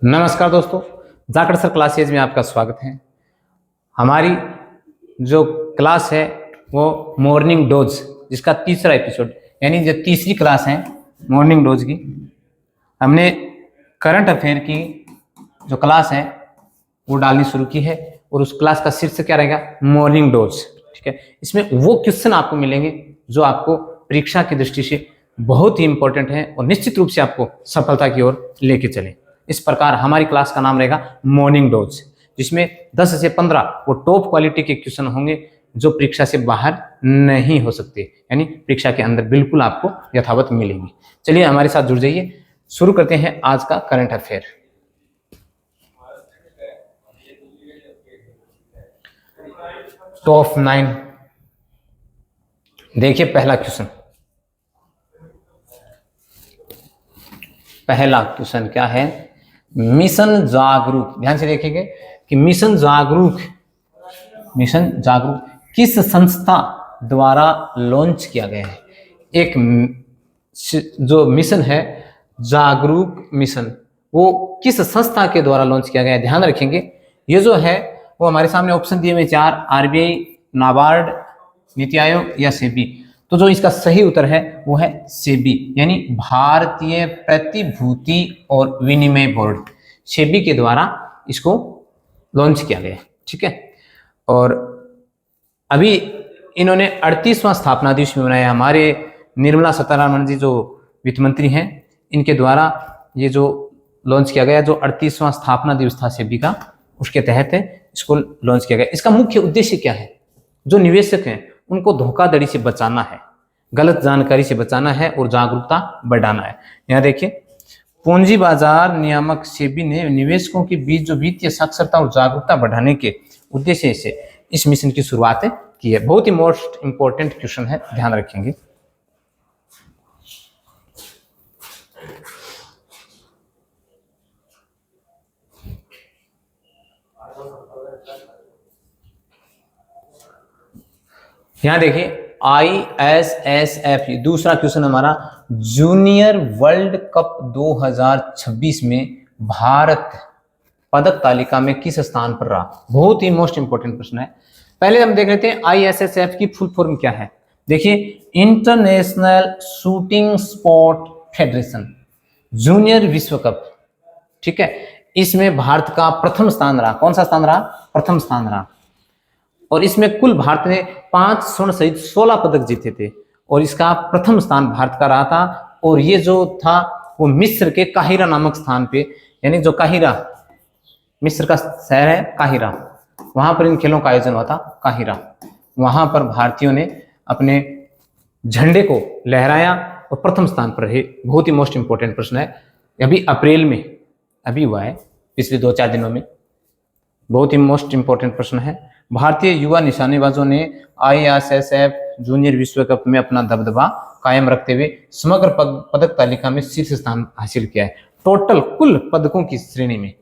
नमस्कार दोस्तों, Jakhar sir classes में आपका स्वागत है। हमारी जो क्लास है वो मॉर्निंग डोज, जिसका तीसरा एपिसोड यानी जो तीसरी क्लास है मॉर्निंग डोज की। हमने करंट अफेयर की जो क्लास है वो डालनी शुरू की है और उस क्लास का शीर्षक क्या रहेगा? Morning dose. ठीक है, इसमें वो क्वेश्चन आपको मिलेंगे जो आपको परीक्षा की दृष्टि से बहुत ही इंपॉर्टेंट है और निश्चित रूप से आपको सफलता की ओर लेके चले। इस प्रकार हमारी क्लास का नाम रहेगा मॉर्निंग डोज, जिसमें 10 से 15 वो टॉप क्वालिटी के क्वेश्चन होंगे जो परीक्षा से बाहर नहीं हो सकते, यानी परीक्षा के अंदर बिल्कुल आपको यथावत मिलेंगे। चलिए हमारे साथ जुड़ जाइए, शुरू करते हैं आज का करंट अफेयर। टॉप 9 देखिए, पहला क्वेश्चन क्या है? मिशन जागरूक। ध्यान से देखेंगे कि मिशन जागरूक किस संस्था द्वारा लॉन्च किया गया है। एक जो मिशन है जागरूक मिशन, वो किस संस्था के द्वारा लॉन्च किया गया है? ध्यान रखेंगे ये जो है वो हमारे सामने ऑप्शन दिए हुए 4, आरबीआई, नाबार्ड, नीति आयोग या सेबी। तो जो इसका सही उत्तर है वो है सेबी, यानी भारतीय प्रतिभूति और विनिमय बोर्ड, सेबी के द्वारा इसको लॉन्च किया गया। ठीक है, और अभी इन्होंने 38वां स्थापना दिवस में मनाया। हमारे निर्मला सीतारमण जी जो वित्त मंत्री हैं, इनके द्वारा ये जो लॉन्च किया गया, जो 38वां स्थापना दिवस था सेबी का, उसके तहत इसको लॉन्च किया गया। इसका मुख्य उद्देश्य क्या है? जो निवेशक हैं उनको धोखाधड़ी से बचाना है, गलत जानकारी से बचाना है और जागरूकता बढ़ाना है। यहाँ देखिए, पूंजी बाजार नियामक सेबी ने निवेशकों के बीच जो वित्तीय साक्षरता और जागरूकता बढ़ाने के उद्देश्य से इस मिशन की शुरुआत की है। बहुत ही मोस्ट इंपॉर्टेंट क्वेश्चन है, ध्यान रखेंगे। यहां देखिए, ISSF दूसरा क्वेश्चन हमारा, जूनियर वर्ल्ड कप 2026 में भारत पदक तालिका में किस स्थान पर रहा? बहुत ही मोस्ट इंपोर्टेंट प्रश्न है। पहले हम देख लेते हैं ISSF की फुल फॉर्म क्या है। देखिए, international shooting sport federation junior विश्व कप। ठीक है, इसमें भारत का प्रथम स्थान रहा। कौन सा स्थान रहा? प्रथम स्थान रहा। और इसमें कुल भारत ने 5 स्वर्ण सहित 16 पदक जीते थे और इसका प्रथम स्थान भारत का रहा था। और ये जो था वो मिस्र के काहिरा नामक स्थान पे, यानी जो काहिरा मिस्र का शहर है काहिरा, वहां पर इन खेलों का आयोजन हुआ था। काहिरा, वहां पर भारतीयों ने अपने झंडे को लहराया और प्रथम स्थान पर रहे। बहुत ही मोस्ट इंपोर्टेंट प्रश्न है, अभी अप्रैल में अभी हुआ है, पिछले 2-4 दिनों में। बहुत ही मोस्ट इंपोर्टेंट प्रश्न है। भारतीय युवा निशानेबाजों ने ISSF जूनियर विश्व कप में अपना दबदबा कायम रखते हुए समग्र पदक तालिका में शीर्ष स्थान हासिल किया है। टोटल कुल पदकों की श्रेणी में,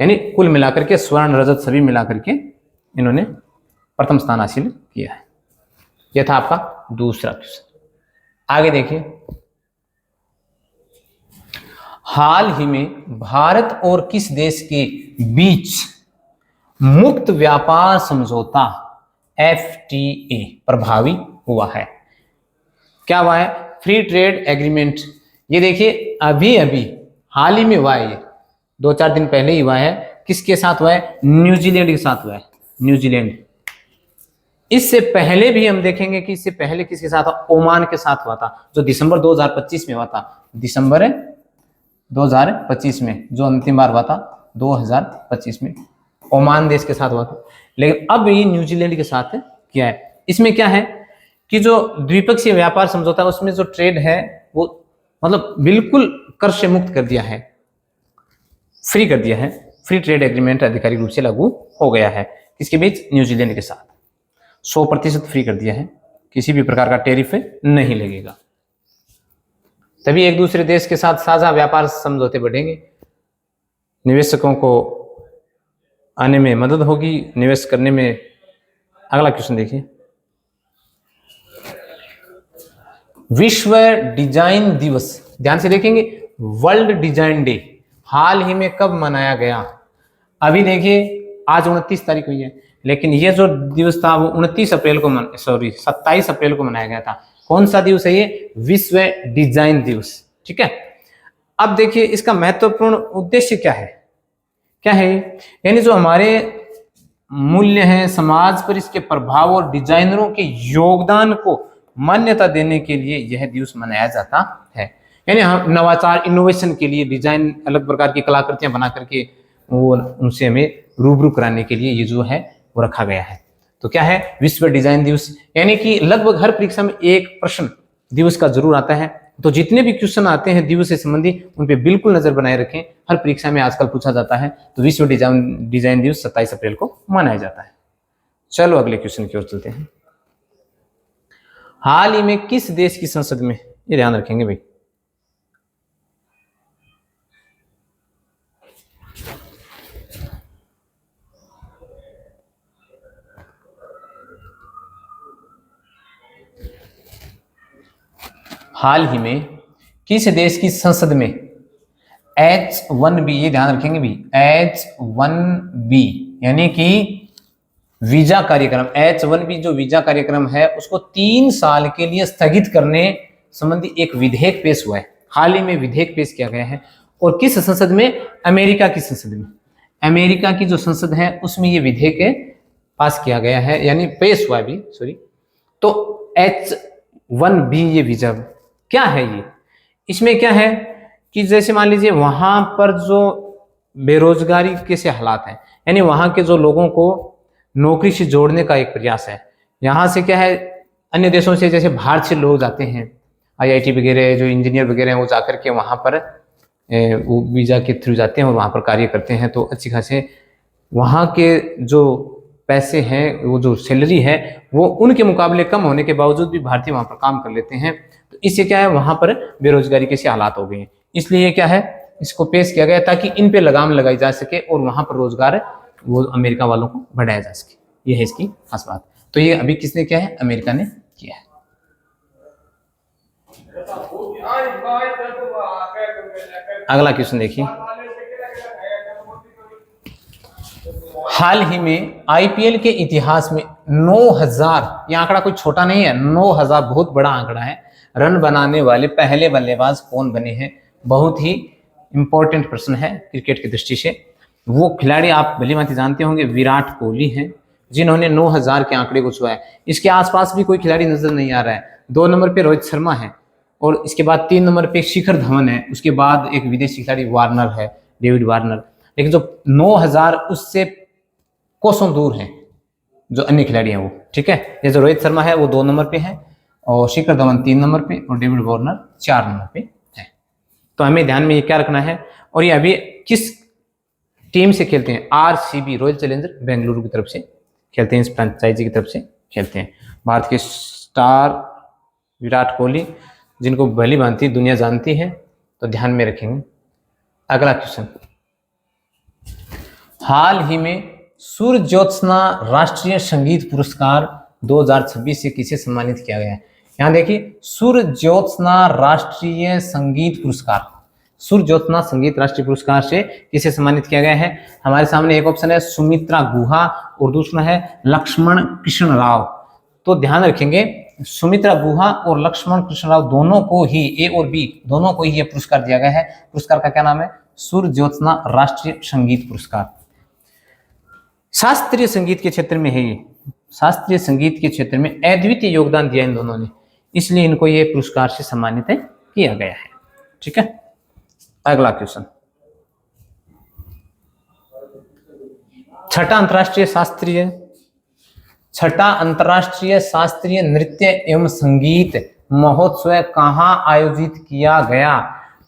यानी कुल मिलाकर के स्वर्ण रजत सभी मिलाकर के इन्होंने प्रथम स्थान हासिल किया है। यह था आपका दूसरा क्वेश्चन। आगे देखिए, हाल ही में भारत और किस देश के बीच मुक्त व्यापार समझौता FTA प्रभावी हुआ है? क्या हुआ है? Free trade agreement. ये देखिए, अभी हाल ही में हुआ है, ये 2-4 दिन पहले ही हुआ है। किसके साथ हुआ है? न्यूजीलैंड के साथ हुआ है। न्यूजीलैंड। इससे पहले भी हम देखेंगे कि इससे पहले किसके साथ हुआ? ओमान के साथ हुआ था, जो दिसंबर 2025 में हुआ था। दिसंबर 2025 में जो अंतिम बार हुआ था, 2025 में ओमान देश के साथ हुआ था। लेकिन अब ये न्यूजीलैंड के साथ किया है। इसमें क्या है कि जो द्विपक्षीय व्यापार समझौता है उसमें जो ट्रेड है वो मतलब बिल्कुल कर से मुक्त कर दिया है, फ्री कर दिया है। फ्री ट्रेड एग्रीमेंट आधिकारिक रूप से लागू हो गया है। किसके बीच? न्यूजीलैंड के साथ 100% फ्री कर दिया है, किसी भी प्रकार का टैरिफ नहीं लगेगा। तभी एक दूसरे देश के साथ साझा व्यापार समझौते बढ़ेंगे, निवेशकों को आने में मदद होगी, निवेश करने में। अगला क्वेश्चन देखिए, विश्व डिजाइन दिवस, ध्यान से देखेंगे, वर्ल्ड डिजाइन डे हाल ही में कब मनाया गया? अभी देखिए आज 29 तारीख हुई है, लेकिन ये जो दिवस था वो 27 अप्रैल को मनाया गया था। कौन सा दिवस है ये? विश्व डिजाइन दिवस। ठीक है, अब देखिए इसका महत्वपूर्ण उद्देश्य क्या है? क्या है? यानी जो हमारे मूल्य हैं समाज पर, इसके प्रभाव और डिजाइनरों के योगदान को मान्यता देने के लिए यह दिवस मनाया जाता है। यानी हम नवाचार, इनोवेशन के लिए डिजाइन, अलग प्रकार की कलाकृतियां बना करके वो उनसे हमें रूबरू कराने के लिए ये जो है वो रखा गया है। तो क्या है? विश्व डिजाइन दिवस। यानी कि लगभग हर परीक्षा में एक प्रश्न दिवस का जरूर आता है, तो जितने भी क्वेश्चन आते हैं दिवस से संबंधी उन पे बिल्कुल नजर बनाए रखें। हर परीक्षा में आजकल पूछा जाता है। तो विश्व डिजाइन दिवस 27 अप्रैल को मनाया जाता है। चलो अगले क्वेश्चन की ओर चलते हैं। हाल ही में किस देश की संसद में, ये ध्यान रखेंगे भाई, हाल ही में किस देश की संसद में H1B, ये ध्यान रखेंगे भी, H1B यानी कि वीजा कार्यक्रम, H1B जो वीजा कार्यक्रम है उसको 3 साल के लिए स्थगित करने संबंधी एक विधेयक पेश हुआ है। हाल ही में विधेयक पेश किया गया है। और किस संसद में? अमेरिका की संसद में। अमेरिका की जो संसद है उसमें ये विधेयक पास किया गया है, यानी पेश हुआ भी, सॉरी। तो H1B ये वीजा क्या है? ये इसमें क्या है कि जैसे मान लीजिए वहां पर जो बेरोजगारी के से हालात हैं, यानी वहां के जो लोगों को नौकरी से जोड़ने का एक प्रयास है। यहाँ से क्या है, अन्य देशों से जैसे बाहर से लोग जाते हैं, IIT वगैरह जो इंजीनियर वगैरह हैं वो जाकर के वहाँ पर वो वीजा के थ्रू जाते हैं और वहाँ पर कार्य करते हैं। तो अच्छी खासे वहाँ के जो पैसे हैं, वो जो सैलरी है वो उनके मुकाबले कम होने के बावजूद भी भारतीय वहाँ पर काम कर लेते हैं। तो इससे क्या है, वहाँ पर बेरोजगारी के से हालात हो गए हैं। इसलिए क्या है, इसको पेश किया गया ताकि इन पे लगाम लगाई जा सके और वहाँ पर रोजगार वो अमेरिका वालों को बढ़ाया जा सके। ये है इसकी खास बात। तो ये अभी किसने किया है? अमेरिका ने किया है। अगला क्वेश्चन देखिए। हाल ही में IPL के इतिहास में 9000, ये आंकड़ा कोई छोटा नहीं है, 9000 बहुत बड़ा आंकड़ा है, रन बनाने वाले पहले बल्लेबाज कौन बने हैं? बहुत ही इंपॉर्टेंट प्रश्न है क्रिकेट की दृष्टि से। वो खिलाड़ी आप भली भांति जानते होंगे, विराट कोहली हैं, जिन्होंने 9000 के आंकड़े को छुआ है। इसके आसपास भी कोई खिलाड़ी नजर नहीं आ रहा है। 2 नंबर पे रोहित शर्मा है और इसके बाद 3 नंबर पे शिखर धवन है, उसके बाद एक विदेशी खिलाड़ी वार्नर है, डेविड वार्नर। लेकिन जो 9000 उससे कोसों दूर हैं जो अन्य खिलाड़ी हैं वो। ठीक है, जैसे रोहित शर्मा है वो 2 नंबर पे है और शिखर धवन 3 नंबर पे और डेविड वार्नर 4 नंबर पे है। तो हमें ध्यान में ये क्या रखना है, और ये अभी किस टीम से खेलते हैं? RCB, रॉयल चैलेंजर बेंगलुरु की तरफ से खेलते हैं, इस फ्रेंचाइजी की तरफ से खेलते हैं। भारत के स्टार विराट कोहली, जिनको भली भांति दुनिया जानती है, तो ध्यान में रखेंगे। अगला क्वेश्चन, हाल ही में सूर्य ज्योत्सना राष्ट्रीय संगीत पुरस्कार 2026 से किसे सम्मानित किया गया है? यहाँ देखिए, सूर्य ज्योत्सना राष्ट्रीय संगीत पुरस्कार, सूर्य ज्योत्सना संगीत राष्ट्रीय पुरस्कार से किसे सम्मानित किया गया है? हमारे सामने एक ऑप्शन है सुमित्रा गुहा और दूसरा है लक्ष्मण कृष्ण राव। तो ध्यान रखेंगे, सुमित्रा गुहा और लक्ष्मण कृष्ण राव दोनों को ही, A और B दोनों को ही यह पुरस्कार दिया गया है। पुरस्कार का क्या नाम है? सूर्य ज्योत्सना राष्ट्रीय संगीत पुरस्कार। शास्त्रीय संगीत के क्षेत्र में है ये, शास्त्रीय संगीत के क्षेत्र में अद्वितीय योगदान दिया इन दोनों ने, इसलिए इनको ये पुरस्कार से सम्मानित किया गया है। ठीक है, अगला क्वेश्चन, छठा अंतरराष्ट्रीय शास्त्रीय नृत्य एवं संगीत महोत्सव कहाँ आयोजित किया गया?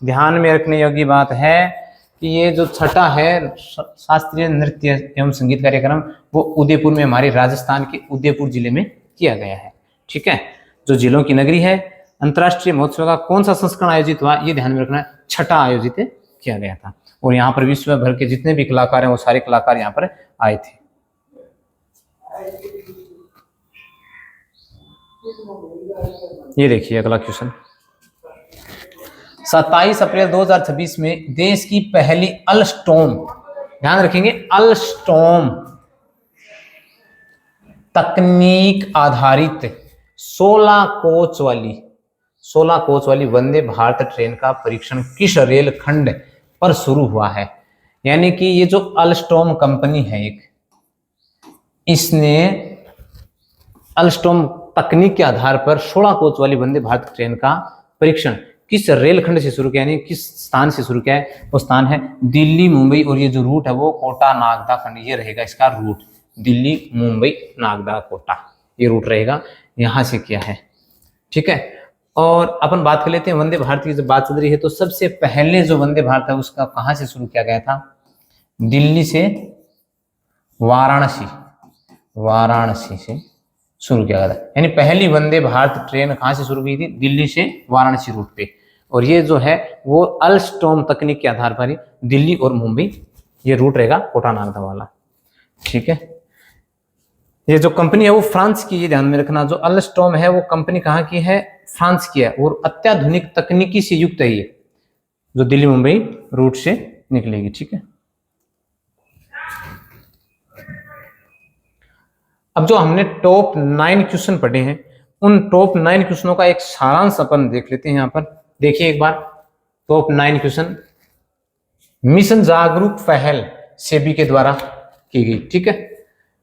ध्यान में रखने योग्य बात है कि ये जो छठा है शास्त्रीय नृत्य एवं संगीत कार्यक्रम, वो उदयपुर में, हमारे राजस्थान के उदयपुर जिले में किया गया है। ठीक है, जो जिलों की नगरी है। अंतर्राष्ट्रीय महोत्सव का कौन सा संस्करण आयोजित हुआ, ये ध्यान में रखना है, छठा आयोजित किया गया था। और यहाँ पर विश्व भर के जितने भी कलाकार हैं वो सारे कलाकार यहाँ पर आए थे। ये देखिए अगला क्वेश्चन, 27 अप्रैल 2026 में देश की पहली अल्स्टॉम, ध्यान रखेंगे, अल्स्टॉम तकनीक आधारित 16 कोच वाली वंदे भारत ट्रेन का परीक्षण किस रेलखंड पर शुरू हुआ है। यानी कि ये जो अल्स्टॉम कंपनी है एक, इसने अल्स्टॉम तकनीक के आधार पर 16 कोच वाली वंदे भारत ट्रेन का परीक्षण किस रेलखंड से शुरू किया, यानी किस स्थान से शुरू किया है। वो स्थान है दिल्ली मुंबई, और ये जो रूट है वो कोटा नागदा खंड, ये रहेगा इसका रूट, दिल्ली मुंबई नागदा कोटा, ये रूट रहेगा, यहां से किया है। ठीक है, और अपन बात कर लेते हैं वंदे भारत की। जब बात चल रही है तो सबसे पहले जो वंदे भारत है उसका कहां से शुरू किया गया था, दिल्ली से वाराणसी से शुरू किया गया था। यानी पहली वंदे भारत ट्रेन कहां से शुरू हुई थी, दिल्ली से वाराणसी रूट पे, और ये जो है वो अल्स्टॉम तकनीक के आधार पर ही दिल्ली और मुंबई, ये रूट रहेगा कोटा नागदा वाला। ठीक है, ये जो कंपनी है वो फ्रांस की, ये ध्यान में रखना, जो अल्स्टॉम है वो कंपनी कहाँ की है, फ्रांस की है, और अत्याधुनिक तकनीकी से युक्त है ये, जो दिल्ली मुंबई रूट से निकलेगी। ठीक है, अब जो हमने टॉप 9 क्वेश्चन पढ़े हैं, उन टॉप 9 क्वेश्चनों का एक सारांश अपन देख लेते हैं। यहां पर देखिए एक बार टॉप 9 क्वेश्चन मिशन जागरूक पहल सेबी के द्वारा की गई। ठीक है,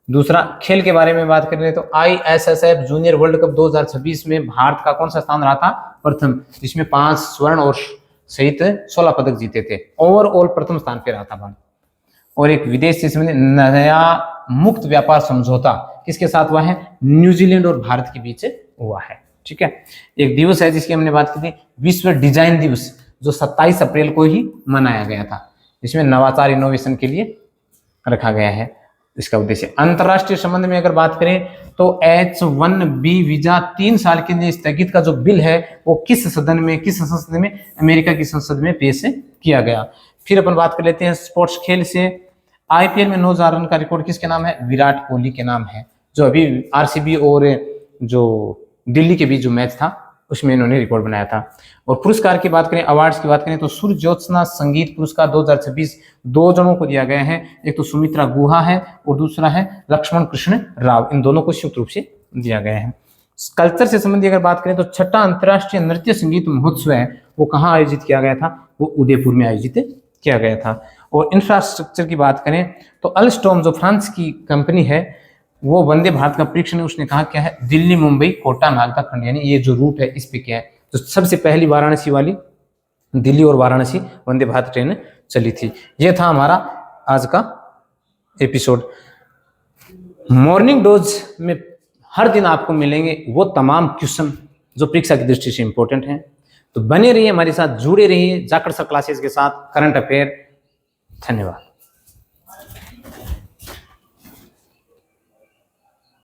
दूसरा खेल के बारे में बात करें तो ISSF जूनियर वर्ल्ड कप 2026 में भारत का कौन सा स्थान रहा था, प्रथम, जिसमें 5 स्वर्ण और सहित 16 पदक जीते थे, ओवरऑल प्रथम स्थान पे रहा था भारत। और एक विदेश से संबंधित नया मुक्त व्यापार समझौता किसके साथ हुआ है, न्यूजीलैंड और भारत के बीच हुआ है। ठीक है, एक दिवस है जिसकी हमने बात की थी, विश्व डिजाइन दिवस, जो 27 अप्रैल को ही मनाया गया था, जिसमें नवाचार इनोवेशन के लिए रखा गया है इसका उद्देश्य। अंतरराष्ट्रीय संबंध में अगर बात करें तो H1B वीजा 3 साल के लिए स्थगित का जो बिल है वो किस संसद में, अमेरिका की संसद में पेश किया गया। फिर अपन बात कर लेते हैं स्पोर्ट्स खेल से। IPL में 9,000 रन का रिकॉर्ड किसके नाम है, विराट कोहली के नाम है, जो अभी RCB और जो दिल्ली के बीच जो मैच था उसमें इन्होंने रिकॉर्ड बनाया था। और पुरस्कार की बात करें, अवार्ड्स की बात करें तो सूर्य ज्योत्सना संगीत पुरस्कार 2026 2 जनों को दिया गया है, एक तो सुमित्रा गुहा है और दूसरा है लक्ष्मण कृष्ण राव, इन दोनों को संयुक्त रूप से दिया गया है। कल्चर से संबंधित अगर बात करें तो 6वां अंतर्राष्ट्रीय नृत्य संगीत महोत्सव है वो कहाँ आयोजित किया गया था, वो उदयपुर में आयोजित किया गया था। और इंफ्रास्ट्रक्चर की बात करें तो अल्स्टॉम जो फ्रांस की कंपनी है वो वंदे भारत का परीक्षण उसने कहा क्या है, दिल्ली मुंबई कोटा नागदा खंड, यानी ये जो रूट है इस पे क्या है, तो सबसे पहली वाराणसी वाली, दिल्ली और वाराणसी वंदे भारत ट्रेन चली थी। ये था हमारा आज का एपिसोड। मॉर्निंग डोज में हर दिन आपको मिलेंगे वो तमाम क्वेश्चन जो परीक्षा की दृष्टि से इंपॉर्टेंट हैं, तो बने रहिए हमारे साथ, जुड़े रहिए जाकर सर क्लासेस के साथ, करंट अफेयर। धन्यवाद।